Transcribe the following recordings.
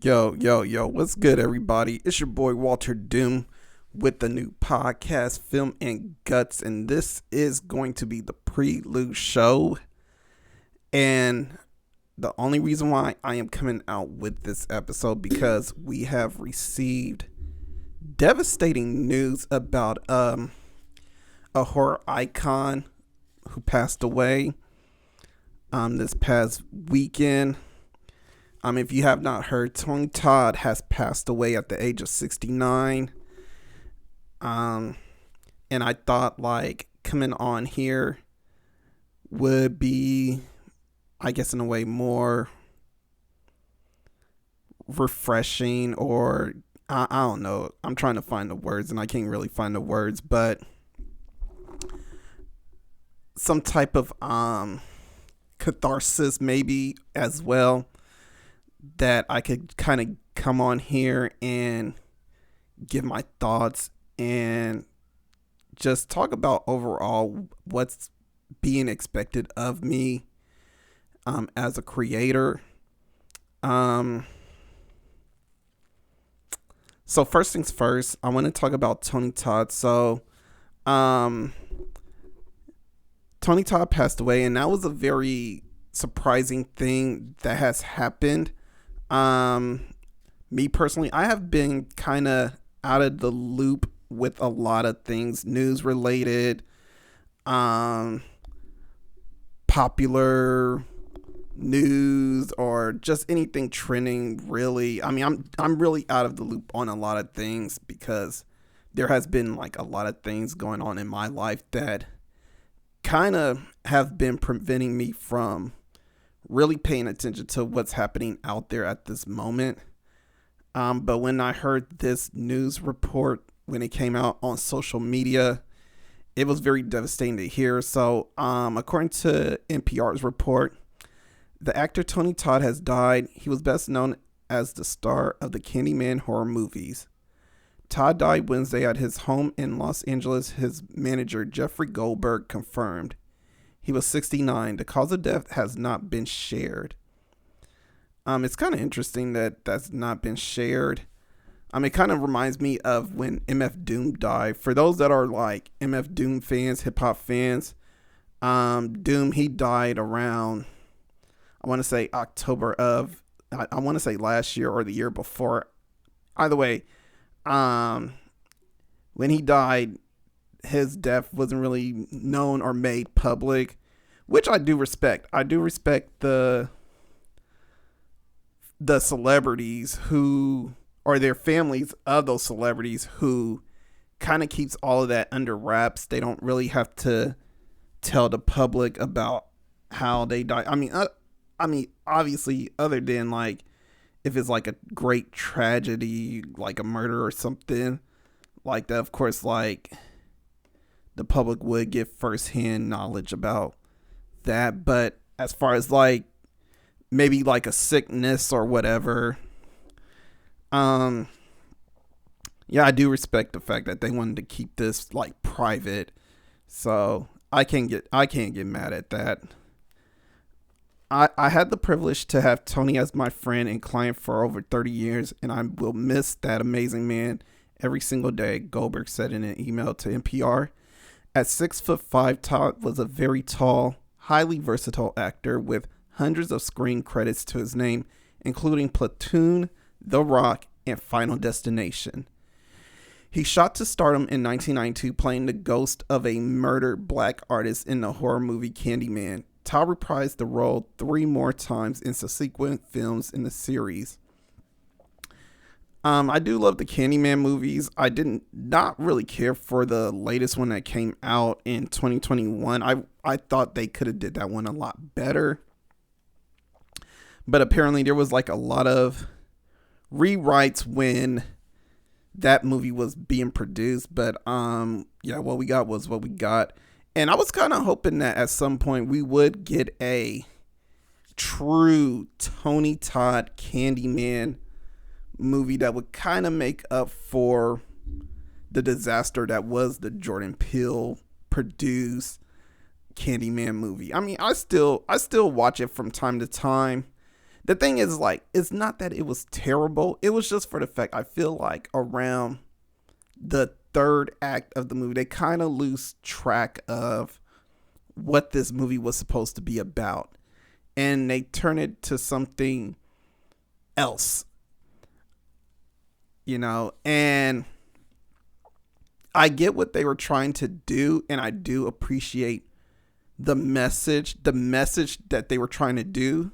Yo, what's good, everybody? It's your boy Walterdoom with the new podcast, Film and Guts, and this is going to be the Prelude show. And the only reason why I am coming out with this episode because we have received devastating news about a horror icon who passed away this past weekend. If you have not heard, Tony Todd has passed away at the age of 69. And I thought coming on here would be, I guess in a way, more refreshing, or I don't know. I'm trying to find the words and I can't really find the words, but some type of catharsis maybe as well, that I could kind of come on here and give my thoughts and just talk about overall what's being expected of me as a creator. So first things first, I want to talk about Tony Todd. So Tony Todd passed away, and that was a very surprising thing that has happened. Me personally, I have been kind of out of the loop with a lot of things, news related, popular news, or just anything trending, really. I'm really out of the loop on a lot of things because there has been a lot of things going on in my life that kind of have been preventing me from really paying attention to what's happening out there at this moment. But when I heard this news report, when it came out on social media, it was very devastating to hear. So according to NPR's report, the actor Tony Todd has died. He was best known as the star of the Candyman horror movies. Todd died Wednesday at his home in Los Angeles. His manager, Jeffrey Goldberg, confirmed. He was 69. The cause of death has not been shared. It's kind of interesting that that's not been shared. It kind of reminds me of when MF Doom died. For those that are MF Doom fans, hip hop fans, Doom, he died around, I want to say October of, I want to say last year or the year before. Either way, when he died, his death wasn't really known or made public, which I do respect. I do respect the celebrities who, or their families of those celebrities, who kind of keeps all of that under wraps. They don't really have to tell the public about how they died. Obviously, other than if it's a great tragedy, like a murder or something like that, of course, the public would get firsthand knowledge about that. But as far as maybe a sickness or whatever, yeah, I do respect the fact that they wanted to keep this private. So I can't get mad at that. I had the privilege to have Tony as my friend and client for over 30 years, and I will miss that amazing man every single day, Goldberg said in an email to NPR. At 6'5", Todd was a very tall, highly versatile actor with hundreds of screen credits to his name, including Platoon, The Rock, and Final Destination. He shot to stardom in 1992, playing the ghost of a murdered black artist in the horror movie Candyman. Todd reprised the role 3 more times in subsequent films in the series. I do love the Candyman movies. I did not really care for the latest one that came out in 2021. I thought they could have did that one a lot better. But apparently there was a lot of rewrites when that movie was being produced. But yeah, what we got was what we got. And I was kind of hoping that at some point we would get a true Tony Todd Candyman movie that would kind of make up for the disaster that was the Jordan Peele produced Candyman movie. I still watch it from time to time. The thing is, like, it's not that it was terrible. It was just for the fact I feel like around the third act of the movie, they kind of lose track of what this movie was supposed to be about. And they turn it to something else, and I get what they were trying to do, and I do appreciate the message that they were trying to do.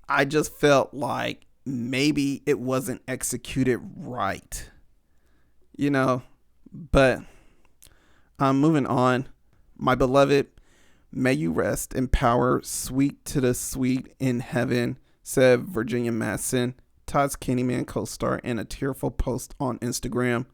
I just felt like maybe it wasn't executed right, but I'm moving on. My beloved, may you rest in power, sweet to the sweet in heaven, said Virginia Madsen, Todd's Candyman co-star, in a tearful post on Instagram.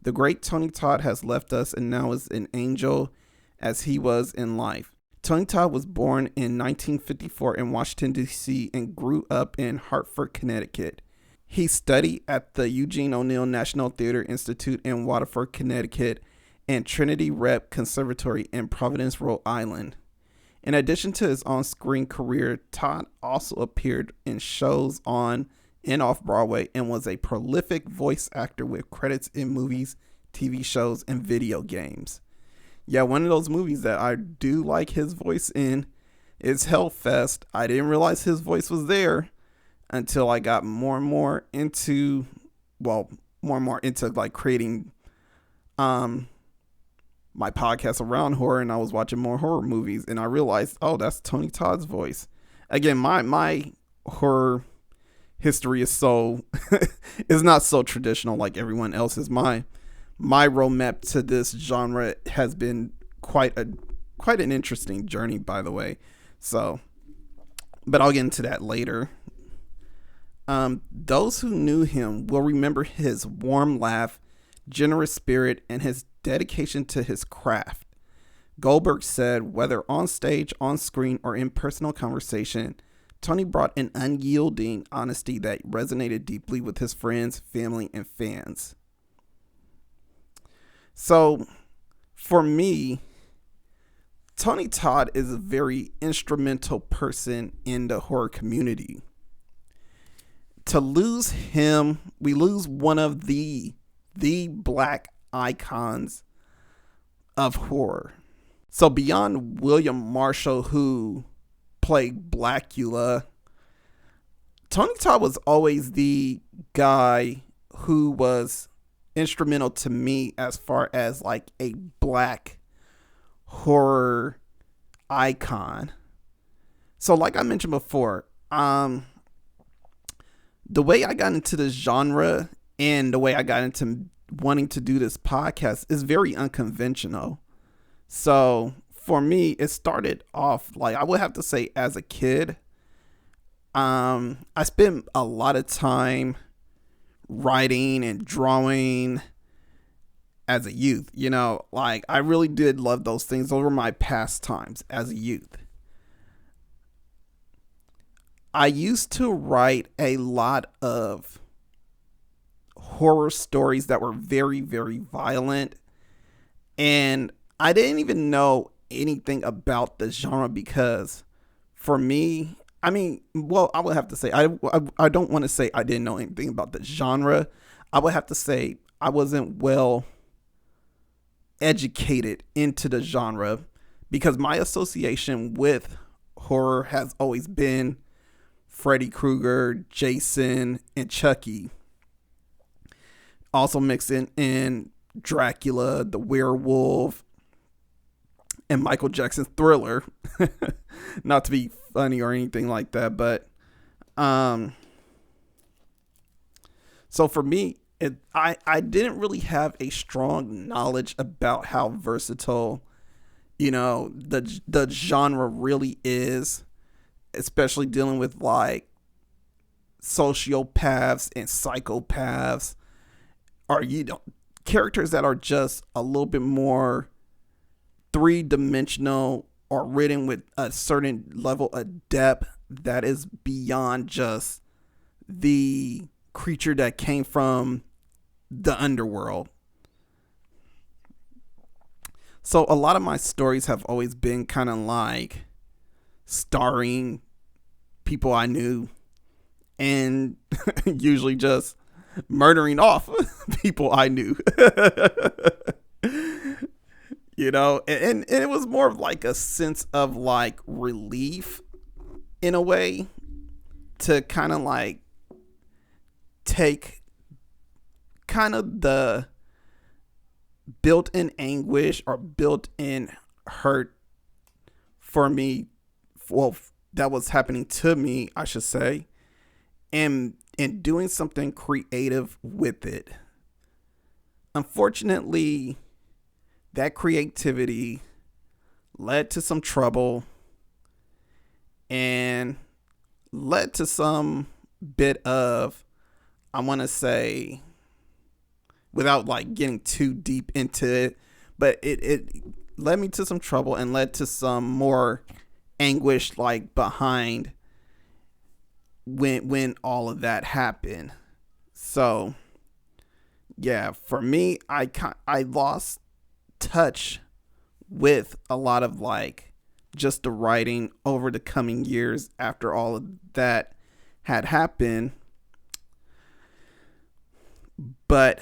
The great Tony Todd has left us and now is an angel as he was in life. Tony Todd was born in 1954 in Washington, D.C. and grew up in Hartford, Connecticut. He studied at the Eugene O'Neill National Theater Institute in Waterford, Connecticut, and Trinity Rep Conservatory in Providence, Rhode Island. In addition to his on-screen career, Todd also appeared in shows on and off Broadway and was a prolific voice actor with credits in movies, TV shows, and video games. Yeah, one of those movies that I do like his voice in is Hellfest. I didn't realize his voice was there until I got more and more into like creating my podcast around horror, and I was watching more horror movies, and I realized, oh, that's Tony Todd's voice. Again, my horror history is is not so traditional like everyone else's. My roadmap to this genre has been quite an interesting journey, by the way. So, but I'll get into that later. Those who knew him will remember his warm laugh, generous spirit, and his dedication to his craft. Goldberg said, whether on stage, on screen, or in personal conversation, Tony brought an unyielding honesty that resonated deeply with his friends, family, and fans. So, for me, Tony Todd is a very instrumental person in the horror community. To lose him, we lose one of the black icons of horror. So beyond William Marshall, who played Blackula, Tony Todd was always the guy who was instrumental to me as far as like a black horror icon. So like I mentioned before, the way I got into this genre and the way I got into wanting to do this podcast is very unconventional. So for me, it started off like I would have to say as a kid. I spent a lot of time writing and drawing as a youth. Like I really did love those things. Those were my pastimes as a youth. I used to write a lot of horror stories that were very, very violent. And I didn't even know anything about the genre because for me, I would have to say, I don't want to say I didn't know anything about the genre. I would have to say I wasn't well educated into the genre because my association with horror has always been Freddy Krueger, Jason, and Chucky. Also mixing in Dracula, the werewolf, and Michael Jackson's Thriller. Not to be funny or anything like that, but so for me, I didn't really have a strong knowledge about how versatile, the genre really is, especially dealing with like sociopaths and psychopaths, or characters that are just a little bit more three-dimensional or written with a certain level of depth that is beyond just the creature that came from the underworld. So a lot of my stories have always been kind of like starring people I knew and usually just murdering off people I knew. And it was more of like a sense of like relief in a way, to kind of like take kind of the built-in anguish or built-in hurt for me, well, that was happening to me, I should say, and doing something creative with it. Unfortunately, that creativity led to some trouble and led to some bit of, I want to say, without like getting too deep into it, but it led me to some trouble and led to some more anguish like behind when all of that happened. So yeah, for me, I lost touch with a lot of like just the writing over the coming years after all of that had happened. But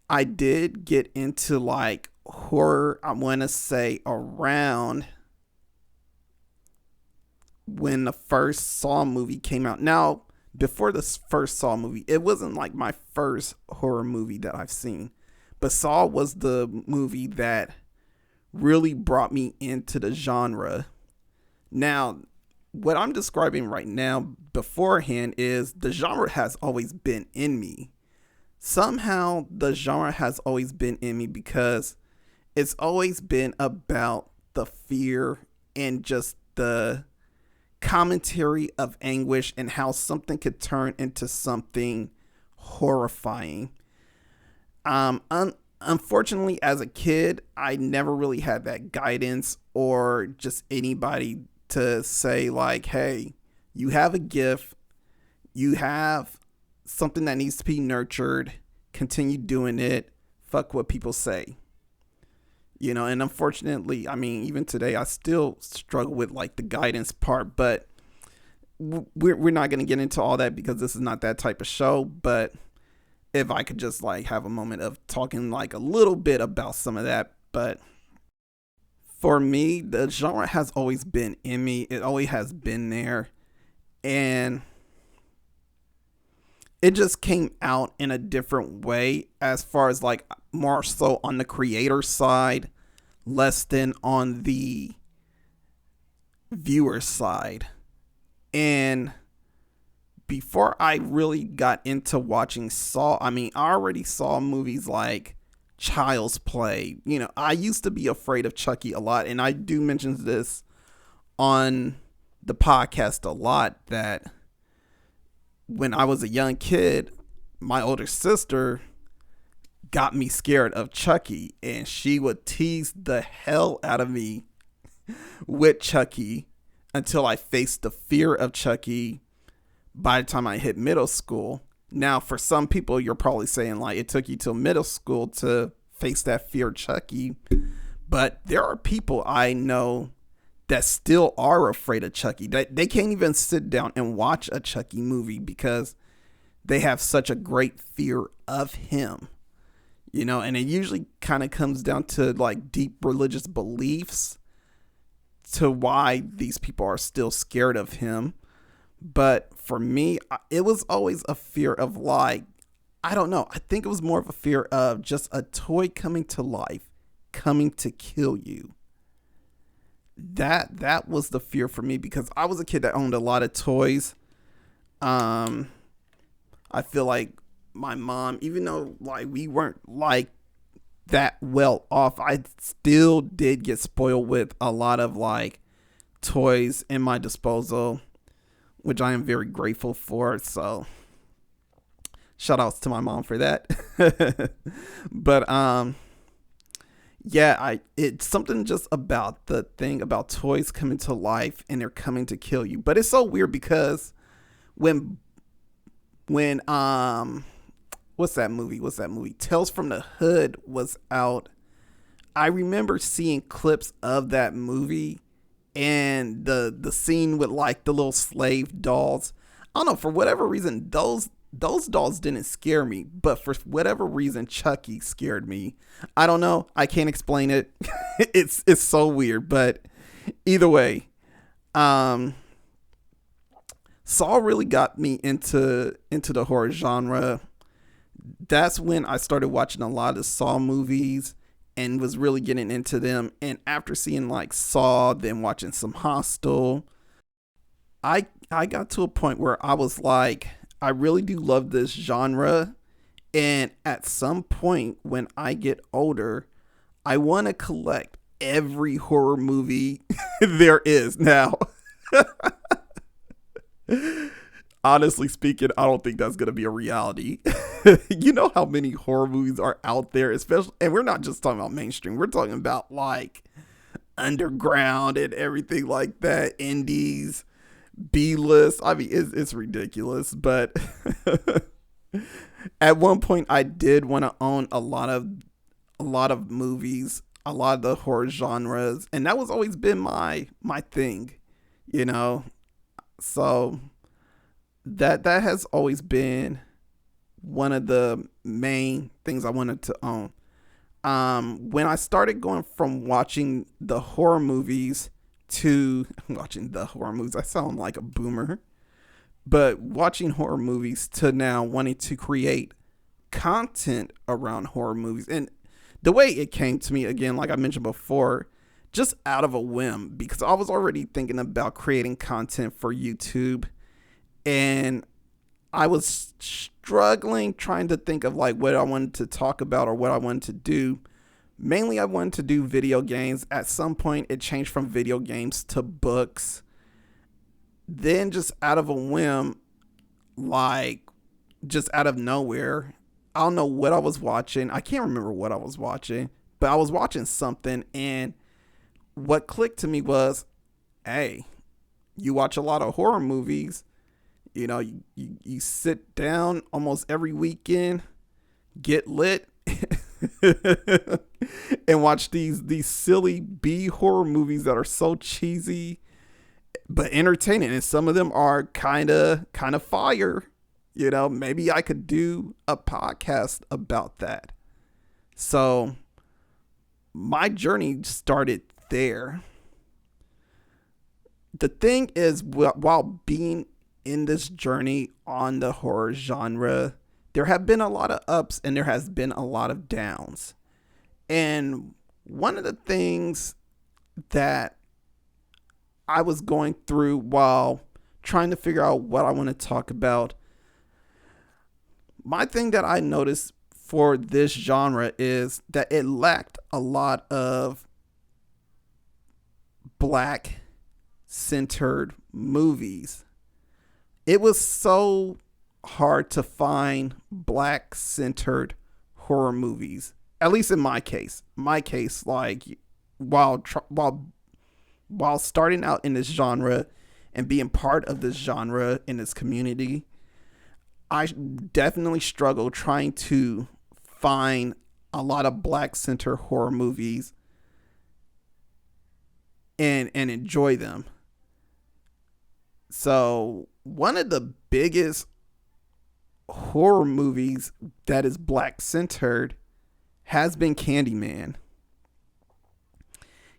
I did get into like horror, I want to say around when the first Saw movie came out. Now, before this first Saw movie, it wasn't like my first horror movie that I've seen, but Saw was the movie that really brought me into the genre. Now, what I'm describing right now beforehand is the genre has always been in me. Somehow the genre has always been in me because it's always been about the fear and just the commentary of anguish and how something could turn into something horrifying. Unfortunately, as a kid, I never really had that guidance or just anybody to say like, hey, you have a gift, you have something that needs to be nurtured, continue doing it, fuck what people say. And unfortunately, I mean, even today, I still struggle with like the guidance part, but we're not going to get into all that because this is not that type of show. But if I could just like have a moment of talking like a little bit about some of that. But for me, the genre has always been in me. It always has been there. And it just came out in a different way, as far as like more so on the creator side, less than on the viewer side. And before I really got into watching Saw, I mean, I already saw movies like Child's Play. I used to be afraid of Chucky a lot, and I do mention this on the podcast a lot, that when I was a young kid, my older sister got me scared of Chucky, and she would tease the hell out of me with Chucky until I faced the fear of Chucky by the time I hit middle school. Now, for some people, you're probably saying like it took you till middle school to face that fear of Chucky, but there are people I know that still are afraid of Chucky. They can't even sit down and watch a Chucky movie because they have such a great fear of him. And it usually kind of comes down to like deep religious beliefs to why these people are still scared of him. But for me, it was always a fear of like, I don't know. I think it was more of a fear of just a toy coming to life, coming to kill you. That was the fear for me, because I was a kid that owned a lot of toys. I feel like my mom, even though like we weren't like that well off, I still did get spoiled with a lot of like toys in my disposal, which I am very grateful for. So shout outs to my mom for that. But yeah, it's something just about the thing about toys coming to life and they're coming to kill you. But it's so weird because when what's that movie? Tales from the Hood was out. I remember seeing clips of that movie and the scene with like the little slave dolls. I don't know, for whatever reason, those dolls didn't scare me, but for whatever reason, Chucky scared me. I don't know. I can't explain it. It's so weird, but either way, um, Saw really got me into the horror genre. That's when I started watching a lot of Saw movies and was really getting into them. And after seeing like Saw, then watching some Hostel, I got to a point where I was like, I really do love this genre. And at some point when I get older, I want to collect every horror movie there is now. Honestly speaking, I don't think that's going to be a reality. You know how many horror movies are out there, especially, and we're not just talking about mainstream. We're talking about like underground and everything like that, indies, B-list. I mean, it's ridiculous, but at one point I did want to own a lot of movies, a lot of the horror genres, and that was always been my thing, you know. So that has always been one of the main things I wanted to own. When I started going from watching the horror movies to watching the horror movies, I sound like a boomer, but watching horror movies to now wanting to create content around horror movies. And the way it came to me, again, like I mentioned before, just out of a whim, because I was already thinking about creating content for YouTube, and I was struggling trying to think of like what I wanted to talk about or what I wanted to do. Mainly I wanted to do video games. At some point it changed from video games to books. Then just out of a whim, like just out of nowhere, I don't know what I was watching. I can't remember what I was watching, but I was watching something, and what clicked to me was, hey, you watch a lot of horror movies. You know, you sit down almost every weekend, get lit, and watch these silly B horror movies that are so cheesy but entertaining, and some of them are kind of fire. You know, maybe I could do a podcast about that. So my journey started there. The thing is, while being in this journey on the horror genre, there have been a lot of ups and there has been a lot of downs. And one of the things that I was going through while trying to figure out what I want to talk about, my thing that I noticed for this genre is that it lacked a lot of black centered movies. It was so hard to find black centered horror movies, at least in my case. Like while starting out in this genre and being part of this genre in this community, I definitely struggled trying to find a lot of black center horror movies and enjoy them. So one of the biggest horror movies that is black centered has been Candyman.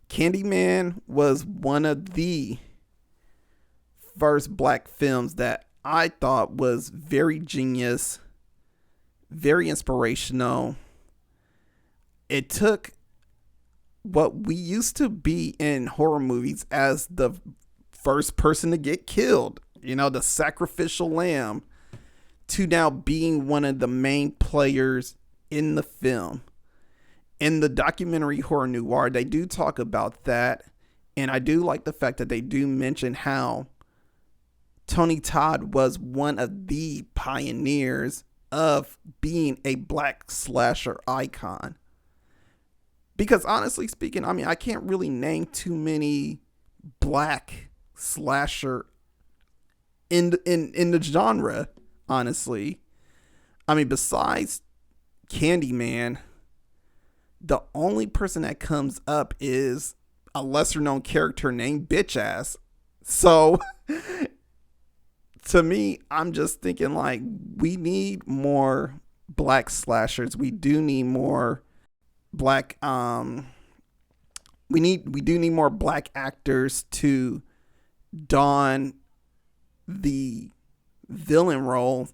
Candyman was one of the first black films that I thought was very genius, very inspirational. It took what we used to be in horror movies as the first person to get killed, you know, the sacrificial lamb, to now being one of the main players in the film. In the documentary Horror Noir, they do talk about that, and I do like the fact that they do mention how Tony Todd was one of the pioneers of being a black slasher icon. Because honestly speaking, I mean, I can't really name too many black slasher in the genre, honestly. I mean, besides Candyman, the only person that comes up is a lesser known character named Bitch Ass. So to me, I'm just thinking like we need more black slashers. We do need more black we do need more black actors to don the villain role.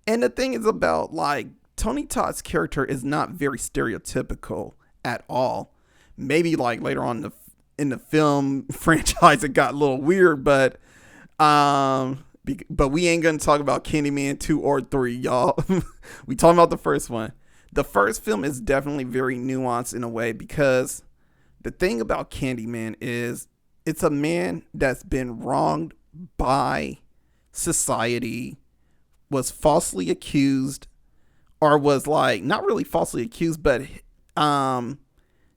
And the thing is about like Tony Todd's character is not very stereotypical at all. Maybe like later on in the film franchise it got a little weird, but we ain't gonna talk about Candyman 2 or 3, y'all. We talking about the first one. The first film is definitely very nuanced in a way, because the thing about Candyman is it's a man that's been wronged by society, was falsely accused, or was like not really falsely accused, but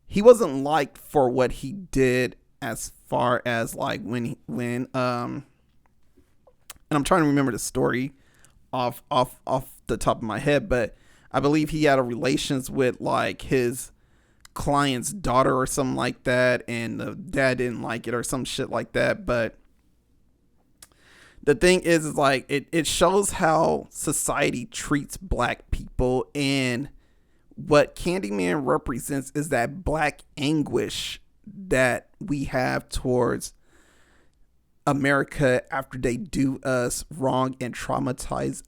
he wasn't liked for what he did, as far as like when and I'm trying to remember the story off the top of my head, but I believe he had a relations with like his client's daughter or something like that, and the dad didn't like it or some shit like that. But the thing is like it shows how society treats black people, and what Candyman represents is that black anguish that we have towards America after they do us wrong and traumatizes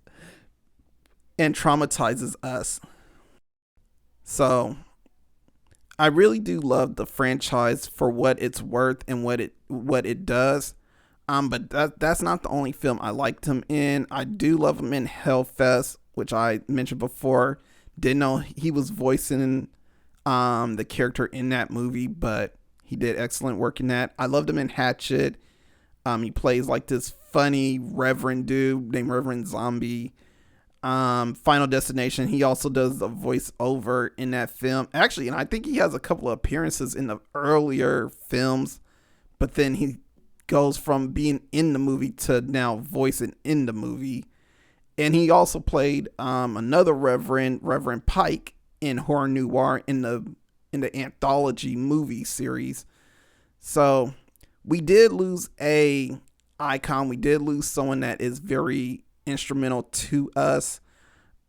us. So I really do love the franchise for what it's worth and what it does. But that's not the only film I liked him in. I do love him in Hellfest, which I mentioned before. Didn't know he was voicing the character in that movie, but he did excellent work in that. I loved him in Hatchet. He plays like this funny Reverend dude named Reverend Zombie. Final Destination, he also does the voiceover in that film. Actually, and I think he has a couple of appearances in the earlier films, but then he goes from being in the movie to now voicing in the movie. And he also played another Reverend Pike in Horror Noir in the anthology movie series. So we did lose a icon. We did lose someone that is very instrumental to us.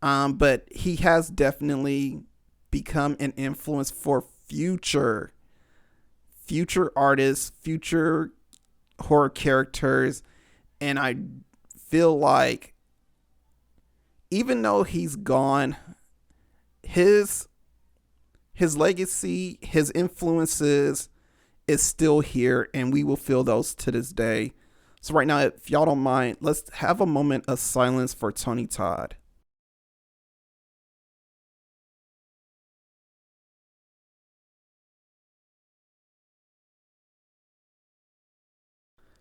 But he has definitely become an influence for future artists, future horror characters. And I feel like even though he's gone, his legacy, his influences is still here, and we will feel those to this day. So right now, if y'all don't mind, let's have a moment of silence for Tony Todd.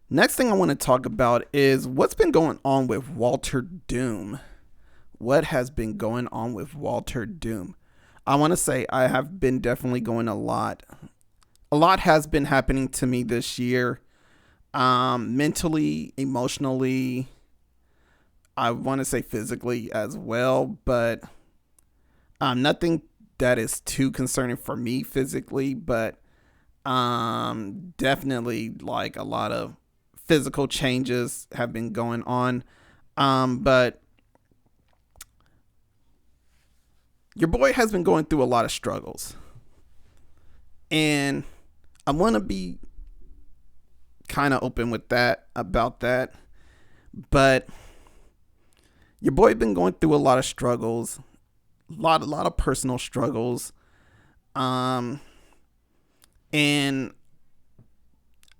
Next thing I want to talk about is what's been going on with Walterdoom. What has been going on with Walterdoom? I want to say I have been definitely going a lot. A lot has been happening to me this year. Mentally, emotionally, I want to say physically as well, but nothing that is too concerning for me physically, but definitely like a lot of physical changes have been going on. But your boy has been going through a lot of struggles, and I want to be kind of open with that about that. But your boy been going through a lot of struggles, a lot of personal struggles, and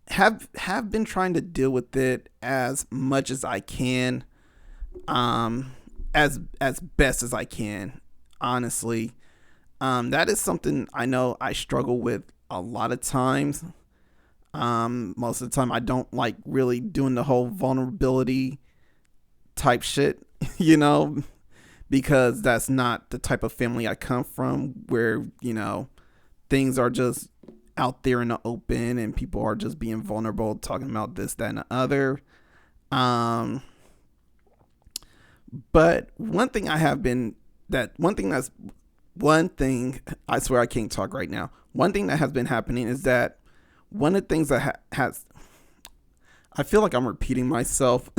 have been trying to deal with it as much as I can, as best as I can. Honestly, that is something I know I struggle with a lot of times. Most of the time I don't like really doing the whole vulnerability type shit, because that's not the type of family I come from, where, things are just out there in the open and people are just being vulnerable, talking about this, that, and the other. But one thing I swear I can't talk right now. One thing that has been happening is that one of the things that has, I feel like I'm repeating myself,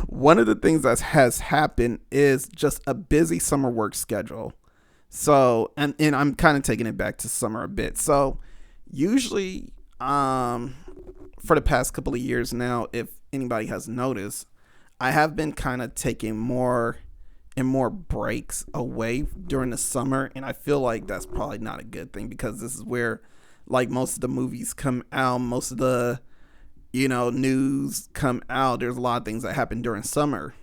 One of the things that has happened is just a busy summer work schedule. So, and I'm kind of taking it back to summer a bit. So, usually, for the past couple of years now, if anybody has noticed, I have been kind of taking more and more breaks away during the summer, and I feel like that's probably not a good thing because this is where like most of the movies come out, most of the news come out. There's a lot of things that happen during summer.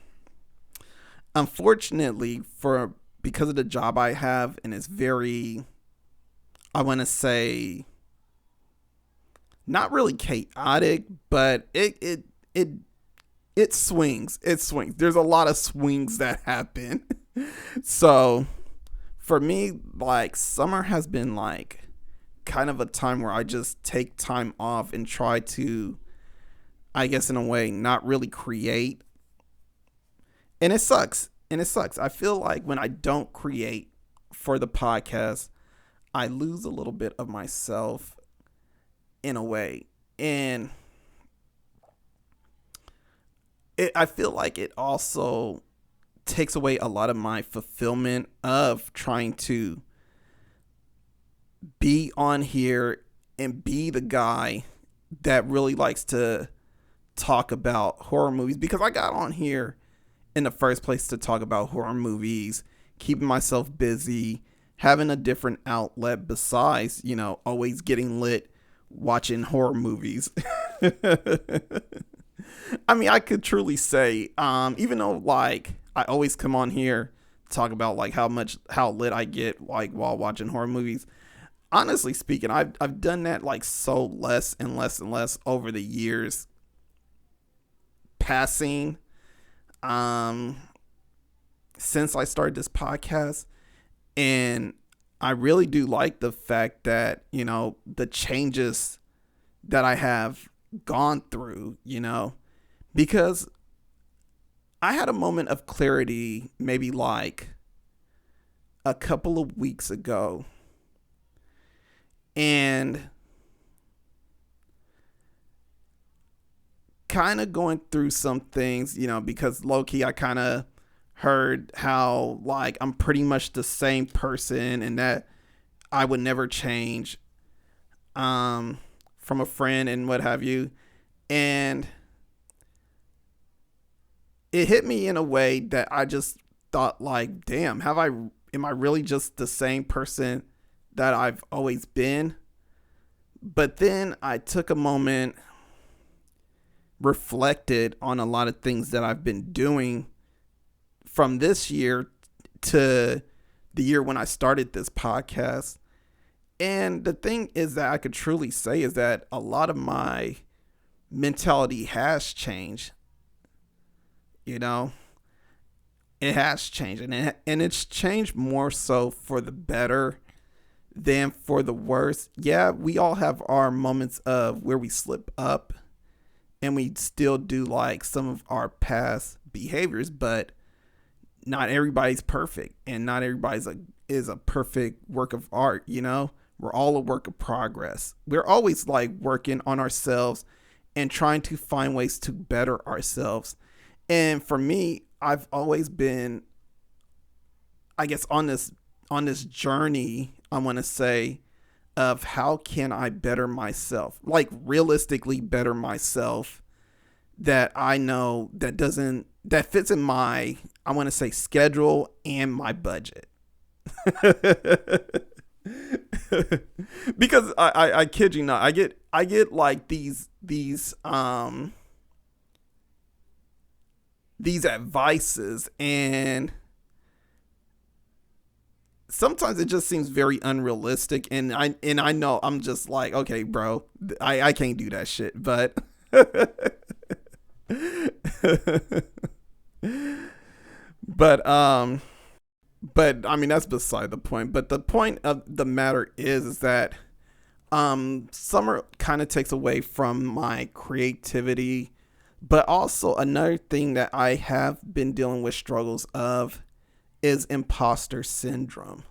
Unfortunately, for because of the job I have, and it's very, I want to say, not really chaotic, but it swings. It swings. There's a lot of swings that happen. So for me, like summer has been like kind of a time where I just take time off and try to, I guess in a way, not really create. And it sucks. And it sucks. I feel like when I don't create for the podcast, I lose a little bit of myself in a way. And I feel like it also takes away a lot of my fulfillment of trying to be on here and be the guy that really likes to talk about horror movies, because I got on here in the first place to talk about horror movies, keeping myself busy, having a different outlet besides, always getting lit watching horror movies. I mean, I could truly say, even though like I always come on here talk about like how lit I get like while watching horror movies. Honestly speaking, I've done that like so less and less and less over the years passing, since I started this podcast. And I really do like the fact that, the changes that I have gone through, because I had a moment of clarity maybe like a couple of weeks ago. And kind of going through some things, because low key I kind of heard how like I'm pretty much the same person and that I would never change, from a friend and what have you. And it hit me in a way that I just thought like, damn, am I really just the same person that I've always been? But then I took a moment, reflected on a lot of things that I've been doing from this year to the year when I started this podcast. And the thing is that I could truly say is that a lot of my mentality has changed. It has changed, and it's changed more so for the better than for the worse. Yeah, we all have our moments of where we slip up and we still do like some of our past behaviors, but not everybody's perfect, and not everybody's is a perfect work of art. We're all a work of progress. We're always like working on ourselves and trying to find ways to better ourselves. And for me, I've always been, I guess, on this journey, I want to say, of how can I better myself, like realistically better myself, that I know that fits in my, I want to say, schedule and my budget. Because I kid you not, I get like these advices, and sometimes it just seems very unrealistic, and I know I'm just like, okay, bro, I can't do that shit, but but but I mean, that's beside the point. But the point of the matter is that summer kind of takes away from my creativity. But also another thing that I have been dealing with struggles of is imposter syndrome.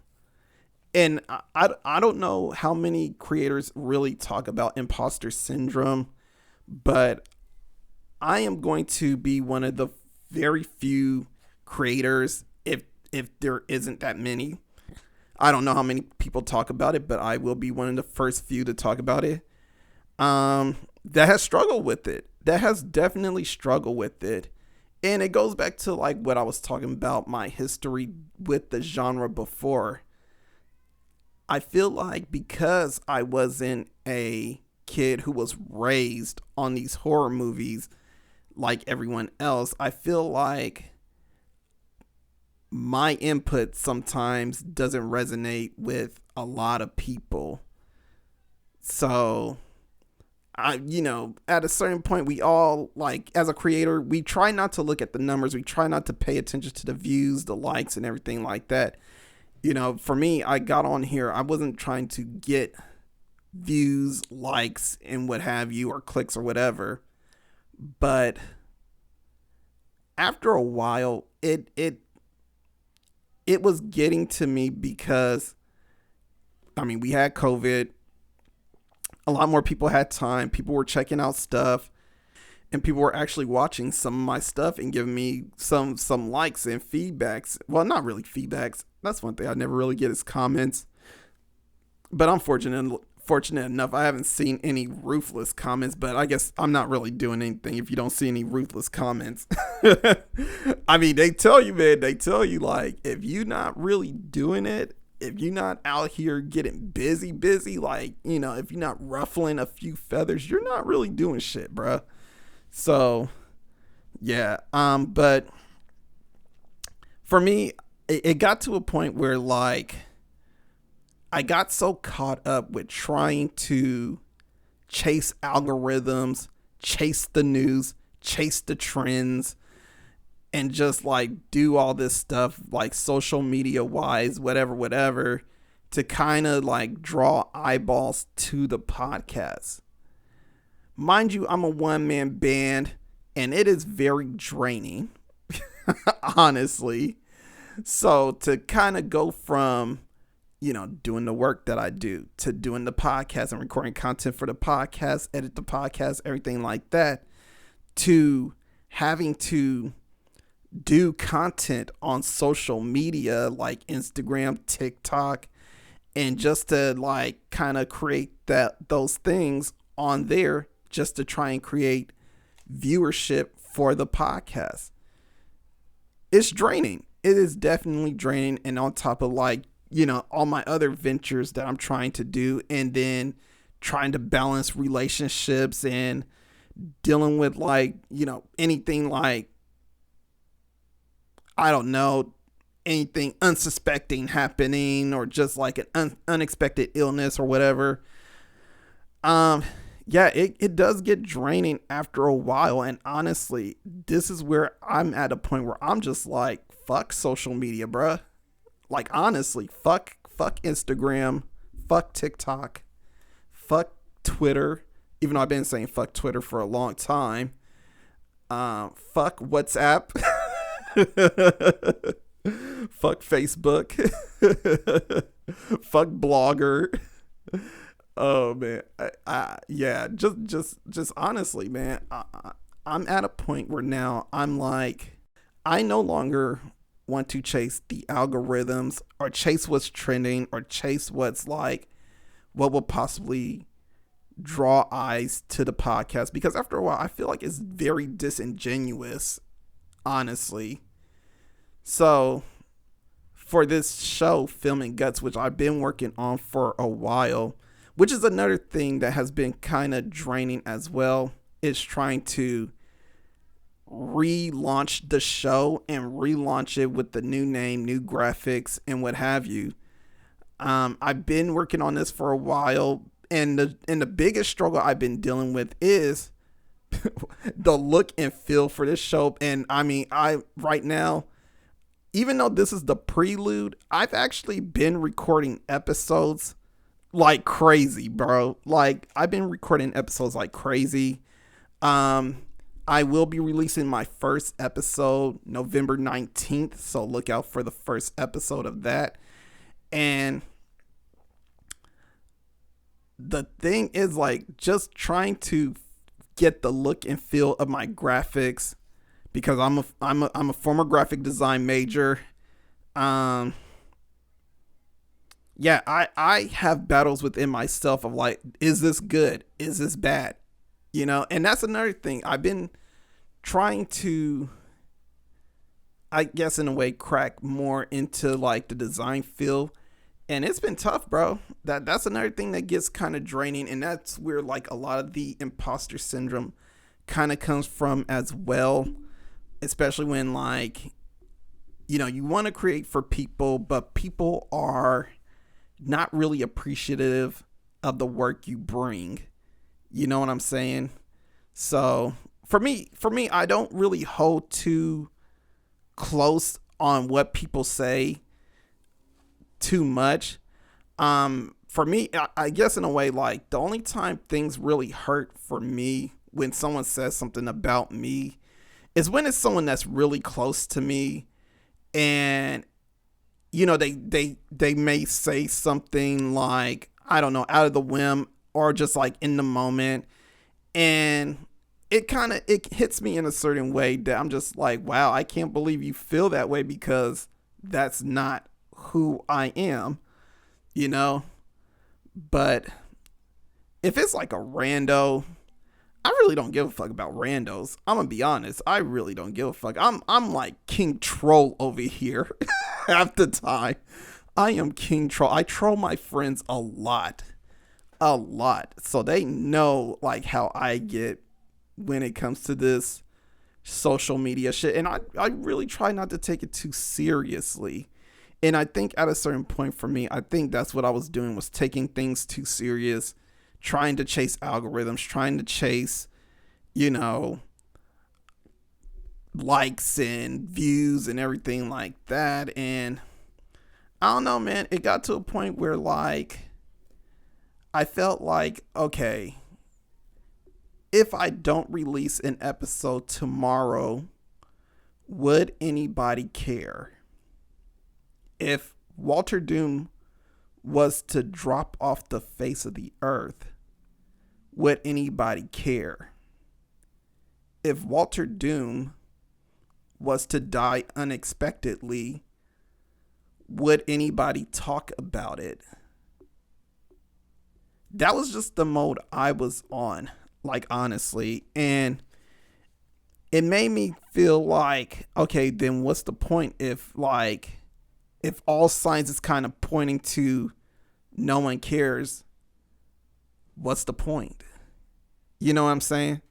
And I don't know how many creators really talk about imposter syndrome, but I am going to be one of the very few creators, if there isn't that many. I don't know how many people talk about it, but I will be one of the first few to talk about it. That has struggled with it. That has definitely struggled with it. And it goes back to like what I was talking about, my history with the genre before. I feel like because I wasn't a kid who was raised on these horror movies like everyone else, I feel like my input sometimes doesn't resonate with a lot of people. So at a certain point, we all, like, as a creator, we try not to look at the numbers. We try not to pay attention to the views, the likes, and everything like that. For me, I got on here. I wasn't trying to get views, likes, and what have you, or clicks or whatever. But after a while, it was getting to me because, we had COVID. A lot more people had time. People were checking out stuff, and people were actually watching some of my stuff and giving me some likes and feedbacks. Well, not really feedbacks. That's one thing I never really get is comments. But I'm fortunate enough, I haven't seen any ruthless comments, but I guess I'm not really doing anything if you don't see any ruthless comments. They tell you, man, like, if you're not really doing it, if you're not out here getting busy, like, if you're not ruffling a few feathers, you're not really doing shit, bruh. So, yeah. But for me, it got to a point where, like, I got so caught up with trying to chase algorithms, chase the news, chase the trends, and just like do all this stuff like social media wise, whatever, to kind of like draw eyeballs to the podcast. Mind you, I'm a one-man band and it is very draining, honestly. So to kind of go from, doing the work that I do to doing the podcast and recording content for the podcast, edit the podcast, everything like that, to having to do content on social media like Instagram, TikTok, and just to like kind of create those things on there just to try and create viewership for the podcast. It's draining. It is definitely draining. And on top of like, all my other ventures that I'm trying to do, and then trying to balance relationships and dealing with like, anything like, I don't know, anything unsuspecting happening or just like an unexpected illness or whatever. It does get draining after a while. And honestly, this is where I'm at a point where I'm just like, fuck social media, bruh. Like, honestly, fuck Instagram, fuck TikTok, fuck Twitter, even though I've been saying fuck Twitter for a long time. Fuck WhatsApp. Fuck Facebook. Fuck Blogger. Oh man, just honestly, man, I'm at a point where now I'm like, I no longer want to chase the algorithms or chase what's trending or chase what's like what will possibly draw eyes to the podcast, because after a while I feel like it's very disingenuous, honestly. So for this show, Filming Guts, which I've been working on for a while, which is another thing that has been kind of draining as well, is trying to relaunch the show and relaunch it with the new name, new graphics, and what have you. I've been working on this for a while, and the biggest struggle I've been dealing with is the look and feel for this show. And I right now, even though this is the prelude, I've actually been recording episodes like crazy, bro. Like, I've been recording episodes like crazy. I will be releasing my first episode November 19th, so look out for the first episode of that. And the thing is, like, just trying to get the look and feel of my graphics because I'm a former graphic design major. Um, yeah, I have battles within myself of like, is this good? Is this bad? And that's another thing. I've been trying to, I guess in a way, crack more into like the design field. And it's been tough, bro. That's another thing that gets kind of draining. And that's where like a lot of the imposter syndrome kind of comes from as well. Especially when like, you want to create for people, but people are not really appreciative of the work you bring. You know what I'm saying? So for me, I don't really hold too close on what people say too much. For me, I guess in a way, like the only time things really hurt for me when someone says something about me is when it's someone that's really close to me, and they may say something like, I don't know, out of the whim or just like in the moment, and it hits me in a certain way that I'm just like, wow, I can't believe you feel that way because that's not who I am, but if it's like a rando, I really don't give a fuck about randos. I'm gonna be honest. I really don't give a fuck. I'm like King Troll over here half the time. I am King Troll. I troll my friends a lot. So they know like how I get when it comes to this social media shit. And I really try not to take it too seriously. And I think at a certain point for me, I think that's what I was doing, was taking things too serious, trying to chase algorithms, trying to chase, likes and views and everything like that. And I don't know, man, it got to a point where like, I felt like, okay, if I don't release an episode tomorrow, would anybody care? If Walterdoom was to drop off the face of the earth, would anybody care? If Walterdoom was to die unexpectedly, would anybody talk about it? That was just the mode I was on, like honestly. And it made me feel like, okay, then what's the point if all signs is kind of pointing to no one cares? What's the point? You know what I'm saying?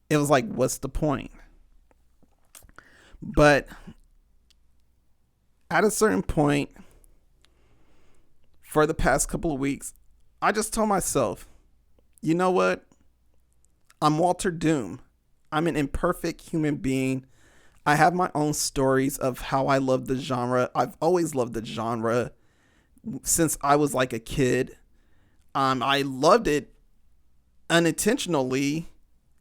It was like, what's the point? But at a certain point, for the past couple of weeks, I just told myself, you know what? I'm Walterdoom. I'm an imperfect human being. I have my own stories of how I love the genre. I've always loved the genre since I was like a kid. I loved it unintentionally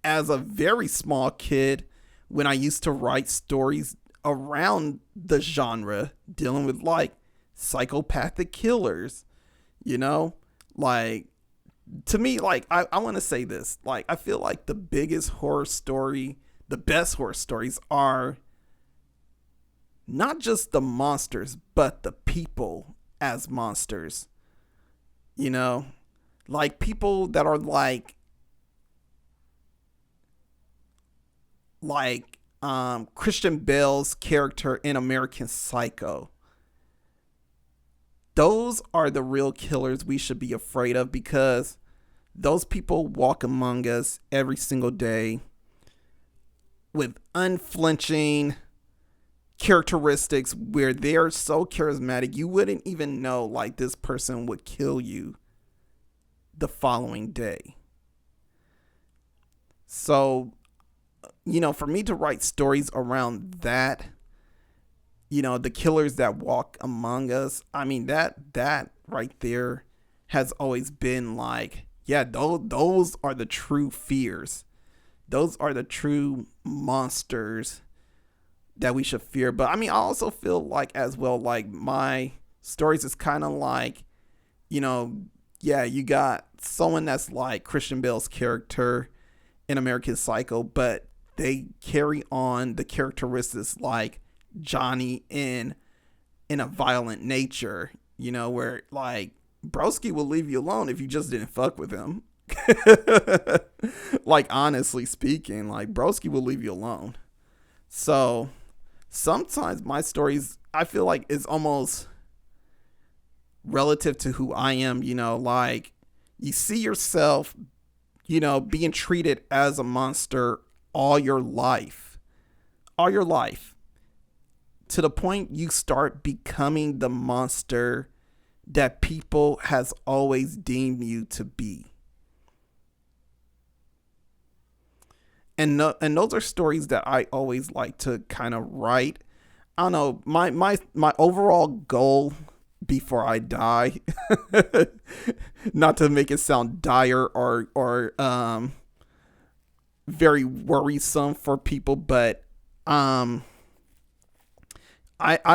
as a very small kid when I used to write stories around the genre, dealing with like psychopathic killers, like, to me, like, I want to say this, like, I feel like the best horror stories are not just the monsters, but the people as monsters, like people that are like Christian Bale's character in American Psycho. Those are the real killers we should be afraid of, because those people walk among us every single day with unflinching characteristics where they're so charismatic you wouldn't even know like this person would kill you the following day. So, for me to write stories around that, the killers that walk among us, I mean, that right there has always been like, yeah, those are the true fears. Those are the true monsters that we should fear. But I mean, I also feel like as well, like my stories is kind of like, yeah, you got someone that's like Christian Bale's character, in American Psycho, but they carry on the characteristics like Johnny in a violent nature, where like Broski will leave you alone if you just didn't fuck with him. Like, honestly speaking, like Broski will leave you alone. So sometimes my stories, I feel like it's almost relative to who I am, like you see yourself, being treated as a monster all your life, to the point you start becoming the monster that people has always deemed you to be. And those are stories that I always like to kind of write. I don't know, my overall goal before I die, not to make it sound dire or very worrisome for people, but I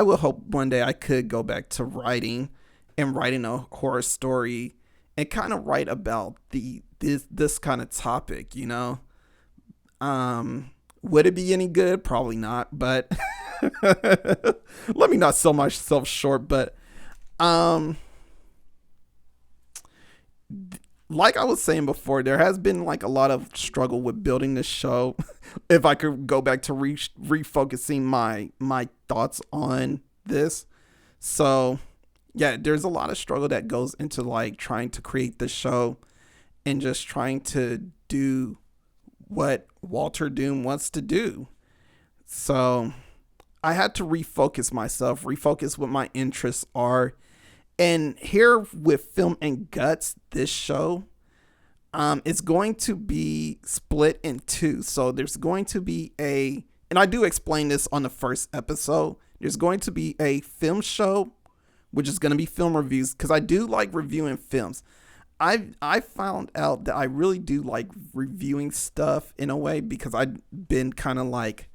will hope one day I could go back to writing a horror story and kind of write about this kind of topic, Would it be any good? Probably not, but let me not sell myself short, but like I was saying before, there has been like a lot of struggle with building this show. If I could go back to refocusing my thoughts on this. So yeah, there's a lot of struggle that goes into like trying to create this show and just trying to do what Walterdoom wants to do. So I had to refocus myself, refocus what my interests are. And here with Film and Guts, this show, it's going to be split in two. So there's going to be and I do explain this on the first episode, there's going to be a film show, which is going to be film reviews, because I do like reviewing films. I found out that I really do like reviewing stuff in a way, because I've been kind of like,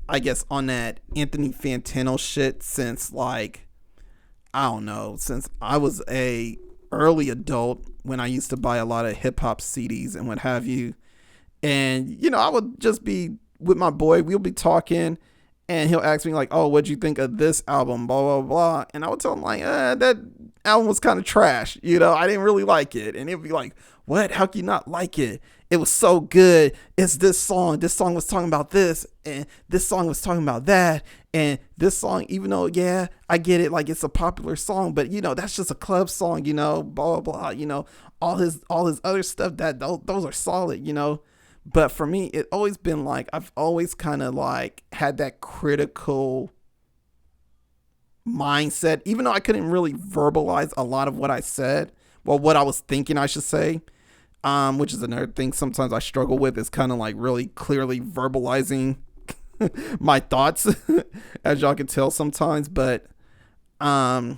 I guess, on that Anthony Fantano shit since like, I don't know, since I was a early adult, when I used to buy a lot of hip hop CDs and what have you. And, I would just be with my boy, we'll be talking, and he'll ask me like, oh, what'd you think of this album, blah, blah, blah. And I would tell him like, that album was kind of trash. I didn't really like it. And he'll be like, what? How can you not like it? It was so good. It's this song. This song was talking about this, and this song was talking about that. And this song, even though, yeah, I get it, like it's a popular song, but that's just a club song, blah, blah, blah, all his other stuff, that those are solid, But for me, it always been like, I've always kind of like had that critical mindset, even though I couldn't really verbalize a lot of what I said. Well, what I was thinking, I should say, which is another thing sometimes I struggle with, is kind of like really clearly verbalizing my thoughts, as y'all can tell sometimes. But yeah,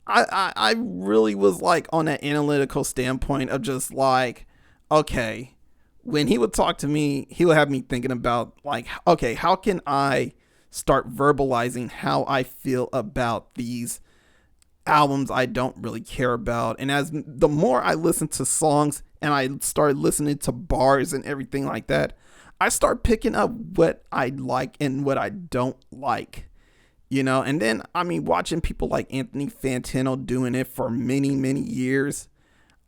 I really was like on that analytical standpoint of just like, okay, when he would talk to me, he would have me thinking about like, okay, how can I start verbalizing how I feel about these albums I don't really care about. And as the more I listen to songs and I started listening to bars and everything like that, I start picking up what I like and what I don't like. And then, watching people like Anthony Fantano doing it for many, many years.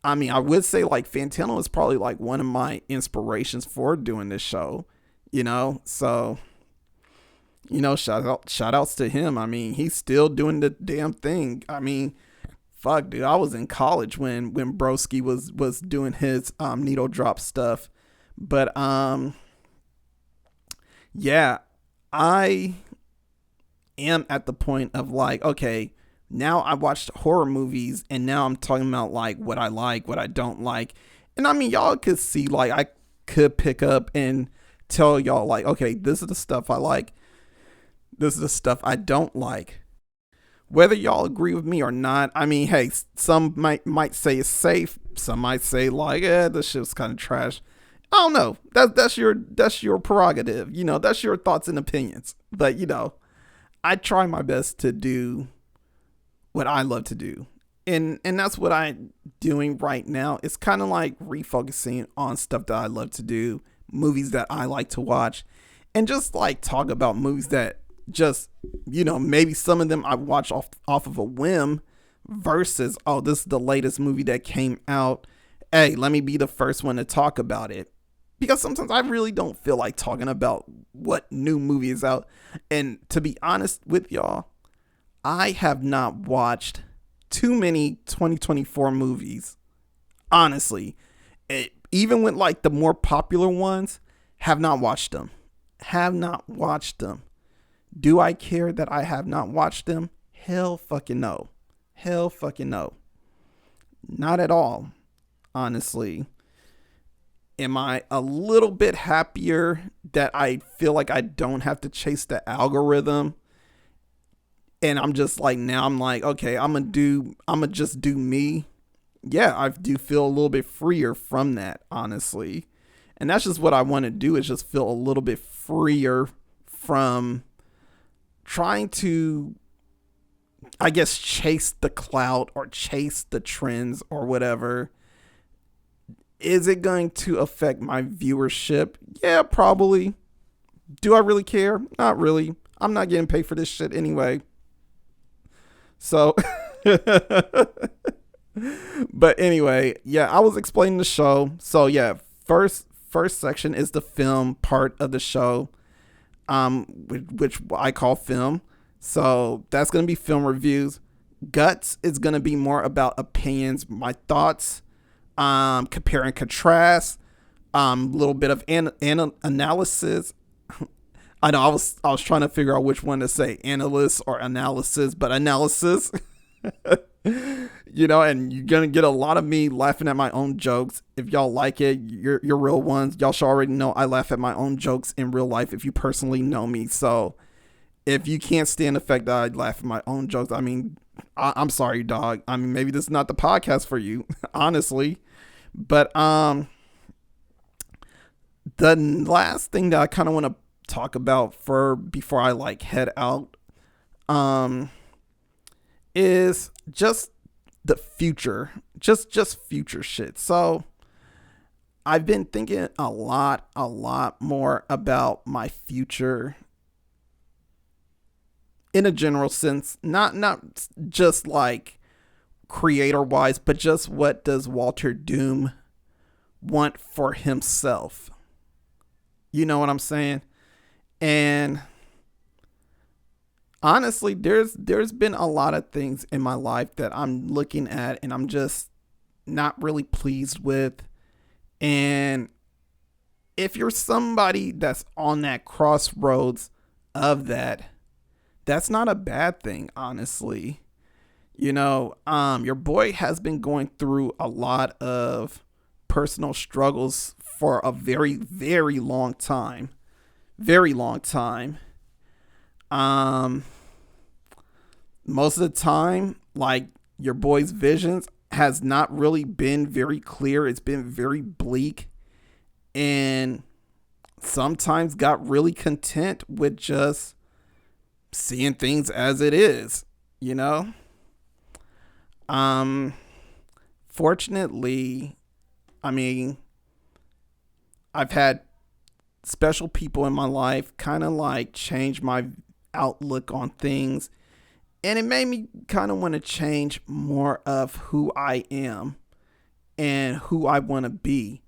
I would say like Fantano is probably like one of my inspirations for doing this show, so, shout outs to him. He's still doing the damn thing. Fuck, dude, I was in college when Broski was doing his, needle drop stuff. But, yeah, I am at the point of like, okay, now I watched horror movies and now I'm talking about like what I like, what I don't like. And y'all could see, like, I could pick up and tell y'all like, okay, this is the stuff I like. This is the stuff I don't like. Whether y'all agree with me or not, hey, some might say it's safe. Some might say like, this shit's kind of trash. I don't know. That's your prerogative. That's your thoughts and opinions. But I try my best to do what I love to do. And that's what I'm doing right now. It's kind of like refocusing on stuff that I love to do, movies that I like to watch, and just like talk about movies that just, maybe some of them I watch off of a whim versus, oh, this is the latest movie that came out. Hey, let me be the first one to talk about it. Because sometimes I really don't feel like talking about what new movie is out. And to be honest with y'all, I have not watched too many 2024 movies. Honestly, even with like the more popular ones, have not watched them. Have not watched them. Do I care that I have not watched them? Hell fucking no. Hell fucking no. Not at all, honestly. Am I a little bit happier that I feel like I don't have to chase the algorithm? And I'm just like, now I'm like, okay, I'm gonna just do me. Yeah, I do feel a little bit freer from that, honestly. And that's just what I want to do, is just feel a little bit freer from trying to, I guess, chase the clout or chase the trends or whatever. Is it going to affect my viewership? Yeah, probably. Do I really care? Not really. I'm not getting paid for this shit anyway. So, but anyway, yeah, I was explaining the show. So yeah, first section is the film part of the show, which I call film. So that's going to be film reviews. Guts is going to be more about opinions, my thoughts, compare and contrast, little bit of analysis. I know I was trying to figure out which one to say, analyst or analysis, but analysis. And you're gonna get a lot of me laughing at my own jokes. If y'all like it, you're real ones. Y'all should already know I laugh at my own jokes in real life if you personally know me. So if you can't stand the fact that I laugh at my own jokes, I mean, I'm sorry, dog. I mean, maybe this is not the podcast for you, honestly. But the last thing that I kind of want to talk about before I like head out is just the future, just future shit. So I've been thinking a lot more about my future in a general sense, not just like creator wise, but just what does Walterdoom want for himself? You know what I'm saying? And honestly, there's been a lot of things in my life that I'm looking at and I'm just not really pleased with. And if you're somebody that's on that crossroads of that, that's not a bad thing, honestly. Your boy has been going through a lot of personal struggles for a very, very long time. Very long time. Most of the time, like, your boy's visions has not really been very clear. It's been very bleak, and sometimes got really content with just seeing things as it is, Fortunately, I mean, I've had special people in my life kind of like change my outlook on things, and it made me kind of want to change more of who I am and who I want to be.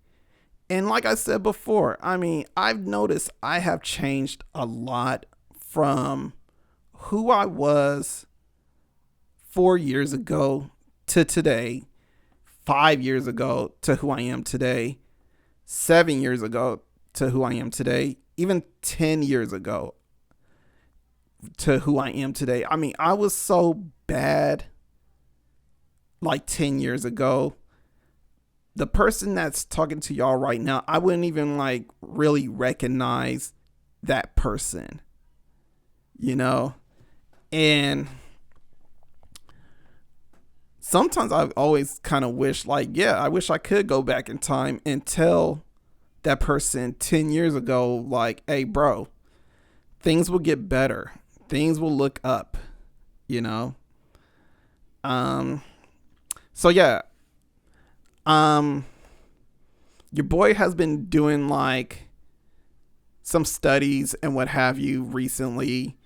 And like I said before, I mean, I've noticed I have changed a lot from who I was 4 years ago to today, 5 years ago to who I am today, 7 years ago to who I am today, even 10 years ago to who I am today. I mean, I was so bad like 10 years ago. The person that's talking to y'all right now, I wouldn't even like really recognize that person, and sometimes I've always kind of wished, like, yeah, I wish I could go back in time and tell that person 10 years ago, like, hey, bro, things will get better. Things will look up, So yeah, um, your boy has been doing like some studies and what have you recently,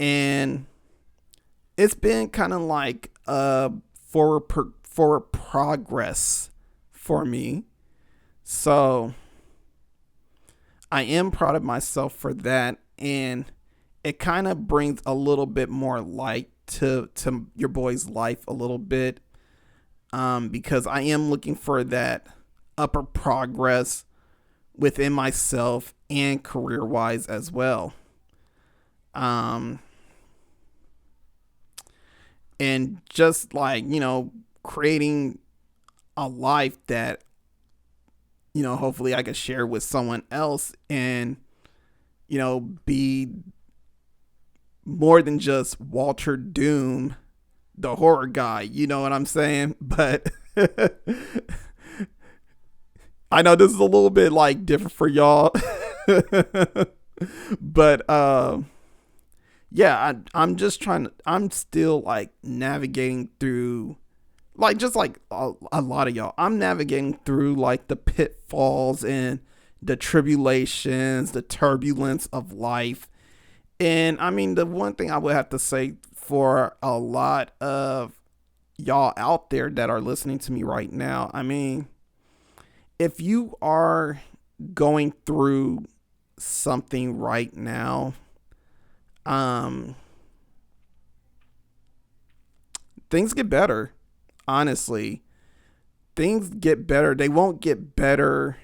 and it's been kind of like forward progress for me. So I am proud of myself for that, and it kind of brings a little bit more light to your boy's life a little bit, because I am looking for that upper progress within myself and career wise as well. Um, and just like, creating a life that, hopefully I could share with someone else and, be more than just Walterdoom, the horror guy. You know what I'm saying? But I know this is a little bit like different for y'all. But yeah, I'm just I'm still like navigating through, like, just like a lot of y'all. I'm navigating through like the pitfalls and the tribulations, the turbulence of life. And I mean, the one thing I would have to say for a lot of y'all out there that are listening to me right now, I mean, if you are going through something right now, um, things get better. Honestly, things get better. They won't get better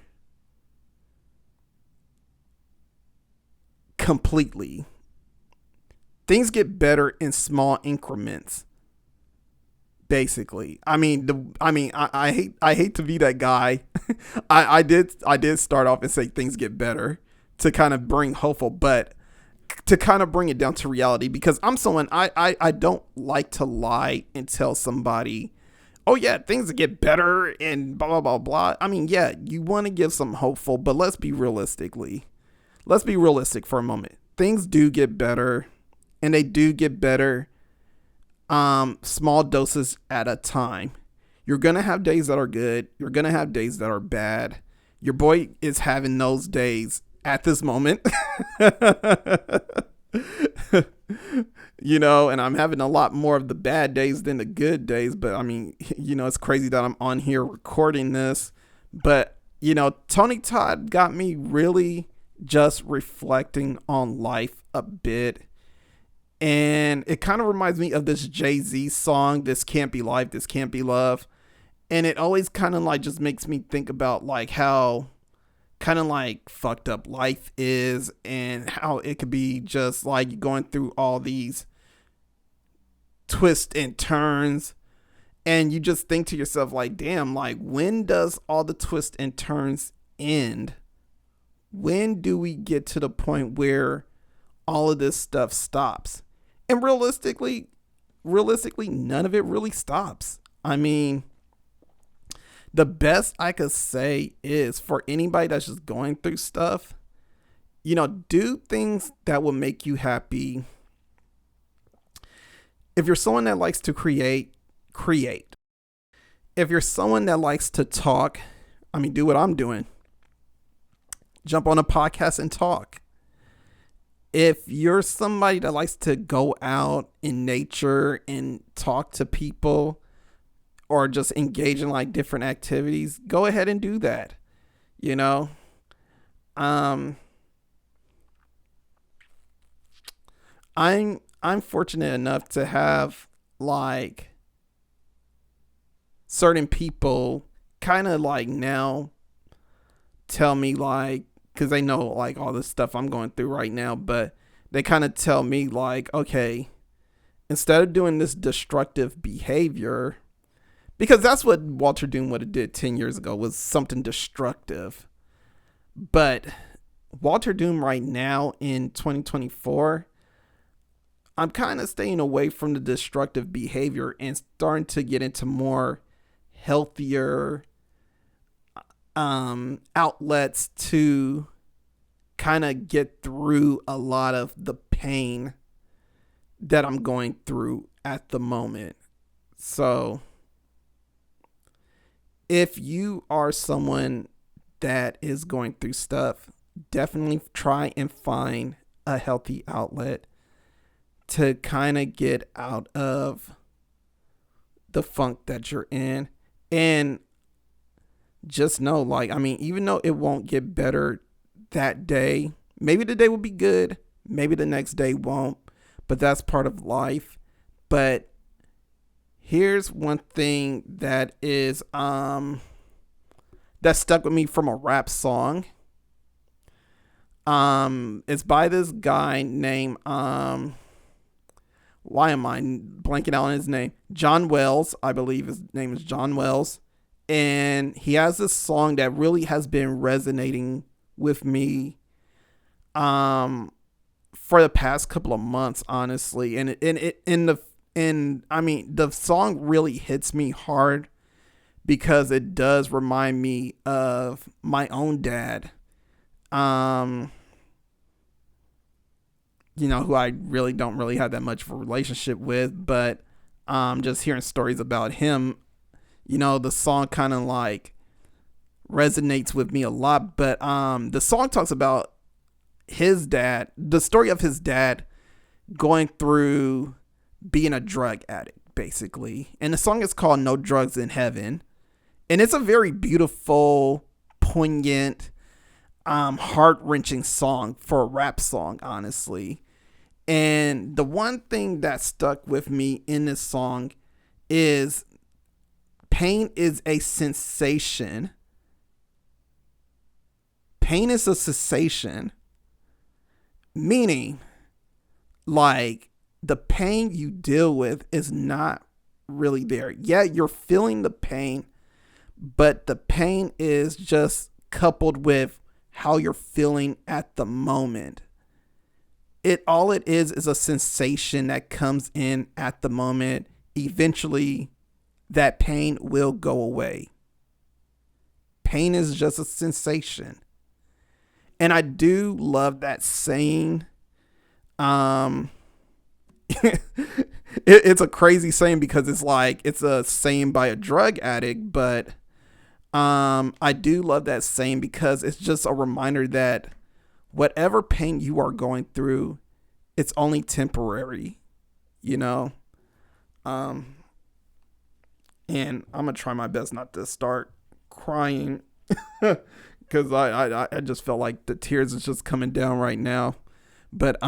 completely. Things get better in small increments. Basically, I hate to be that guy. I did start off and say things get better to kind of bring hopeful, but to kind of bring it down to reality, because I'm someone, I don't like to lie and tell somebody, oh yeah, things get better and blah blah blah blah. I mean, yeah, you want to give some hopeful, but let's be realistic for a moment. Things do get better, and they do get better, small doses at a time. You're gonna have days that are good, you're gonna have days that are bad. Your boy is having those days at this moment. And I'm having a lot more of the bad days than the good days. But I mean, it's crazy that I'm on here recording this. But, Tony Todd got me really just reflecting on life a bit. And it kind of reminds me of this Jay-Z song, This Can't Be Life, This Can't Be Love. And it always kind of like just makes me think about like how kind of like fucked up life is, and how it could be just like going through all these twists and turns, and you just think to yourself like, damn, like, when does all the twists and turns end? When do we get to the point where all of this stuff stops? And realistically, none of it really stops. I mean, the best I could say is, for anybody that's just going through stuff, do things that will make you happy. If you're someone that likes to create. If you're someone that likes to talk, I mean, do what I'm doing. Jump on a podcast and talk. If you're somebody that likes to go out in nature and talk to people, or just engage in like different activities, go ahead and do that. I'm fortunate enough to have like certain people kind of like now tell me, like, because they know like all the stuff I'm going through right now, but they kind of tell me like, okay, instead of doing this destructive behavior, because that's what Walterdoom would have did 10 years ago, was something destructive. But Walterdoom right now in 2024, I'm kind of staying away from the destructive behavior and starting to get into more healthier outlets to kind of get through a lot of the pain that I'm going through at the moment. So if you are someone that is going through stuff, definitely try and find a healthy outlet to kind of get out of the funk that you're in. And just know, like, I mean, even though it won't get better that day, maybe the day will be good, maybe the next day won't, but that's part of life. But here's one thing that is that stuck with me from a rap song. It's by this guy named why am I blanking out on his name? John Wells, I believe his name is John Wells. And he has this song that really has been resonating with me for the past couple of months, honestly. And I mean, the song really hits me hard because it does remind me of my own dad. Who I really don't really have that much of a relationship with, but just hearing stories about him, the song kind of like resonates with me a lot. But the song talks about his dad, the story of his dad going through being a drug addict, basically. And the song is called No Drugs in Heaven. And it's a very beautiful, poignant, heart-wrenching song for a rap song, honestly. And the one thing that stuck with me in this song is pain is a sensation. Pain is a cessation. Meaning, like, the pain you deal with is not really there. Yeah, you're feeling the pain, but the pain is just coupled with how you're feeling at the moment. All it is a sensation that comes in at the moment. Eventually, that pain will go away. Pain is just a sensation. And I do love that saying. It's a crazy saying because it's a saying by a drug addict, but I do love that saying because it's just a reminder that whatever pain you are going through, it's only temporary, and I'm gonna try my best not to start crying because I just felt like the tears is just coming down right now. But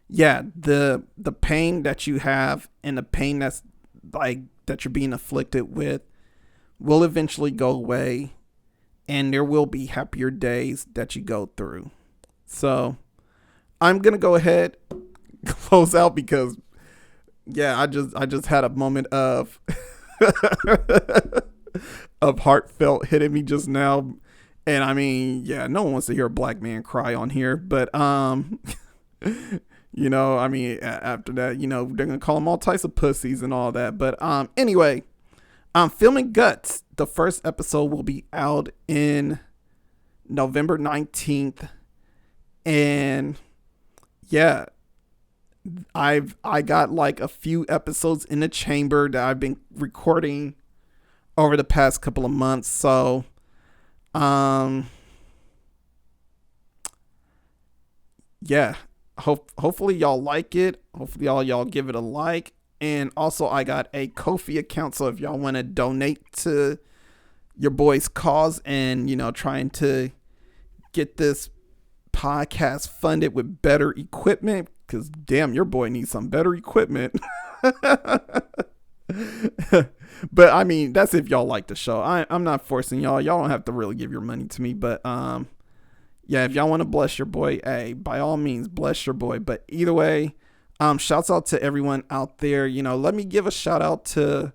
yeah, the pain that you have and the pain that's like that you're being afflicted with will eventually go away, and there will be happier days that you go through. So I'm gonna go ahead close out because I just had a moment of of heartfelt hitting me just now. And I mean, no one wants to hear a black man cry on here, but I mean, after that, they're gonna call them all types of pussies and all that. But anyway, Filming Guts, the first episode will be out in November 19th. And I got like a few episodes in the chamber that I've been recording over the past couple of months. So hopefully y'all like it. Hopefully y'all give it a like. And also I got a Ko-fi account, so if y'all want to donate to your boy's cause and trying to get this podcast funded with better equipment, because damn, your boy needs some better equipment. But I mean, that's if y'all like the show. I'm not forcing y'all don't have to really give your money to me, but if y'all want to bless your boy, hey, by all means bless your boy. But either way, shouts out to everyone out there. Let me give a shout out to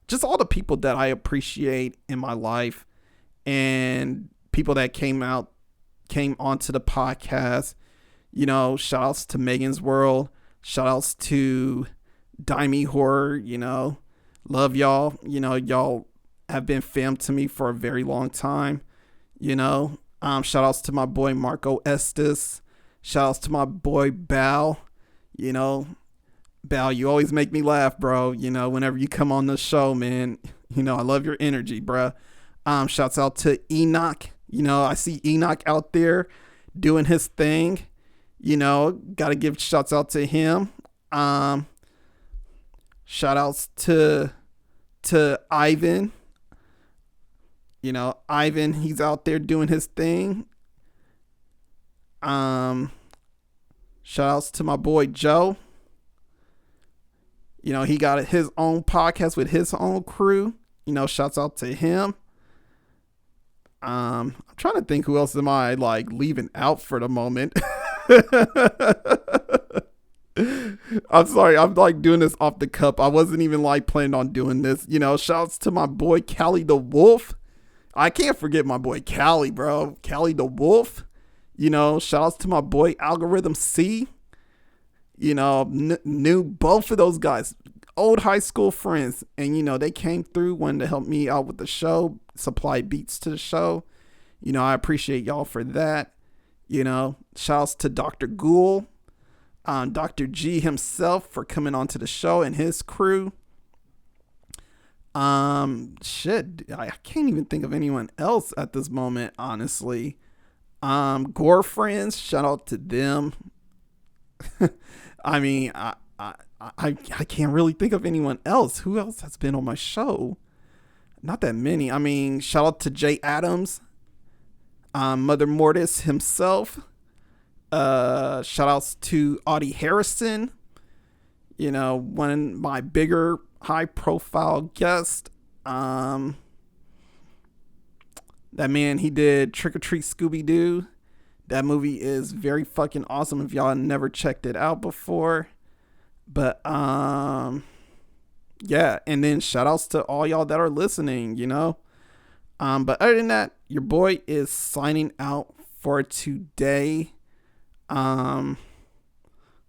just all the people that I appreciate in my life and people that came onto the podcast. Shout outs to Megan's World. Shout outs to Dimey Horror. Love y'all. Y'all have been fam to me for a very long time. Shout outs to my boy Marco Estes. Shout outs to my boy Bao. Bal, you always make me laugh, bro. You know, whenever you come on the show, man, you know, I love your energy, bro. Shouts out to Enoch. You know, I see Enoch out there doing his thing. You know, got to give shouts out to him. Shout outs to Ivan. You know, Ivan, he's out there doing his thing. Shout outs to my boy Joe. You know, he got his own podcast with his own crew. You know, shouts out to him. I'm trying to think who else am I like leaving out for the moment. I'm sorry, I'm like doing this off the cup. I wasn't even like planning on doing this. You know, shouts to my boy Callie the Wolf. I can't forget my boy Callie, bro. Callie the Wolf. You know, shouts to my boy Algorithm C. You know, knew both of those guys, old high school friends. And, you know, they came through, wanted to help me out with the show, supply beats to the show. You know, I appreciate y'all for that. You know, shouts to Dr. Ghoul, Dr. G himself for coming onto the show and his crew. Shit, I can't even think of anyone else at this moment, honestly. Gore Friends, shout out to them. I mean, I can't really think of anyone else. Who else has been on my show? Not that many. I mean, shout out to Jay Adams, Mother Mortis himself. Shout outs to Audie Harrison. You know, one of my bigger high profile guests. That man, he did Trick or Treat Scooby-Doo. That movie is very fucking awesome if y'all never checked it out before. But yeah, and then shout outs to all y'all that are listening, you know. But other than that, your boy is signing out for today. Once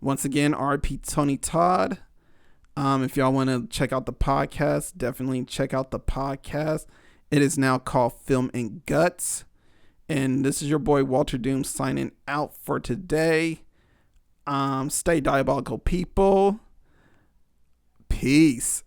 again, R.I.P. Tony Todd. If y'all want to check out the podcast, definitely check out the podcast. It is now called Film and Guts. And this is your boy Walterdoom signing out for today. Stay diabolical, people. Peace.